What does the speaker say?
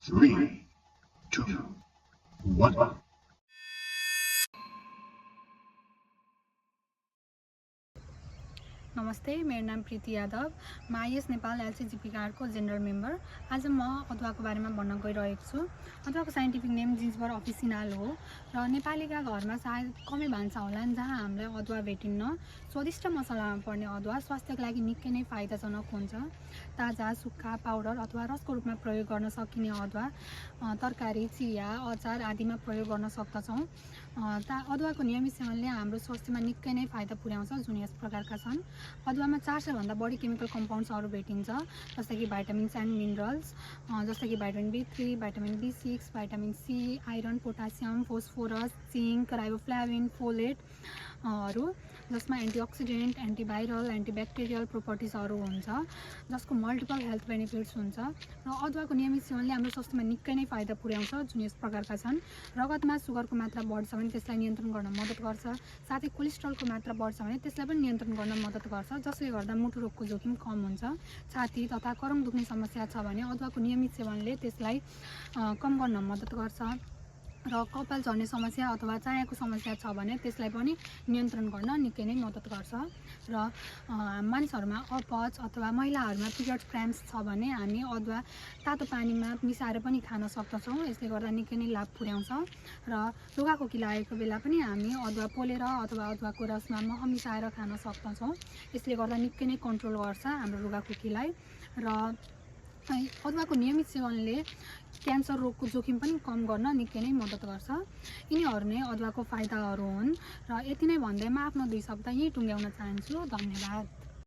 3, 2, 1. नमस्ते, मेरो नाम प्रीति यादव। म आइएस नेपाल एलसीजीपीआरको जेनरल मेम्बर। आज म अदुवाको बारेमा भन्न गइरहेको छु। अदुवाको साइन्टिफिक नेम जिन्सबर अफिसिनाल हो र नेपालीका घरमा सायद कमै भान्सा होलान् जहाँ हामीलाई अदुवा भेटिन्न। स्वादिष्ट मसलामा पर्ने अदुवा स्वास्थ्यको लागि निकै नै फाइदाजनक हुन्छ। ताजा, सुक्खा, पाउडर अथवा रसको रूपमा प्रयोग गर्न सकिने अदुवा तरकारी, चिया, अचार आदिमा प्रयोग गर्न सक्दछौँ। अदुवाको नियमित सेवनले हाम्रो स्वास्थ्यमा निकै नै फाइदा पुर्याउँछ, जुन यस प्रकारका छन्। अदुवामा 400 भन्दा बढी केमिकल कम्पाउन्ड्सहरू भेटिन्छ, जस्तै कि भाइटामिन्स एन्ड मिनरल्स, जस्तै कि vitamin B3, vitamin B6, vitamin C, iron, potassium, phosphorus, zinc, riboflavin, फोलेटहरू, जसमा एन्टिअक्सिडेन्ट, एन्टिभाइरल, एन्टिब्याक्टेरियल प्रोपर्टिजहरू हुन्छ, जसको मल्टिपल हेल्थ बेनिफिट्स हुन्छ। र अदुवाको नियमित सेवनले हाम्रो स्वास्थ्यमा निकै नै फाइदा पुर्याउँछ, जुन यस प्रकारका छन्। रगतमा सुगरको मात्रा बढ्छ भने त्यसलाई नियन्त्रण गर्न मद्दत गर्छ, साथै कोलेस्ट्रोलको मात्रा बढ्छ भने त्यसलाई पनि नियन्त्रण गर्न मद्दत गर्छ, जसले गर्दा मुटु रोगको जोखिम कम हुन्छ। छाती तथा करङ दुख्ने समस्या छ भने अदुवाको नियमित सेवनले त्यसलाई कम गर्न मद्दत गर्छ। र कपाल झर्ने समस्या अथवा चायाको समस्या छ भने त्यसलाई पनि नियन्त्रण गर्न निकै नै मद्दत गर्छ। र मानिसहरूमा अपच अथवा महिलाहरूमा पिरियड क्राम्प्स छ भने हामी अदुवा तातो पानीमा मिसाएर पनि खान सक्दछौँ। यसले गर्दा निकै नै लाभ पुर्याउँछ। र रुगाखोकी लागेको बेला पनि हामी अदुवा पोलेर अथवा अदुवाको रसमा मह मिसाएर खान सक्दछौँ। यसले गर्दा निकै नै कन्ट्रोल गर्छ हाम्रो रुगाखोकीलाई। र अदुवाको नियमित सेवनले क्यान्सर रोगको जोखिम पनि कम गर्न निकै नै मद्दत गर्छ। यिनीहरू नै अदुवाको फाइदाहरू हुन्। र यति नै भन्दै म आफ्नो 2 शब्द यहीँ टुङ्ग्याउन चाहन्छु। धन्यवाद।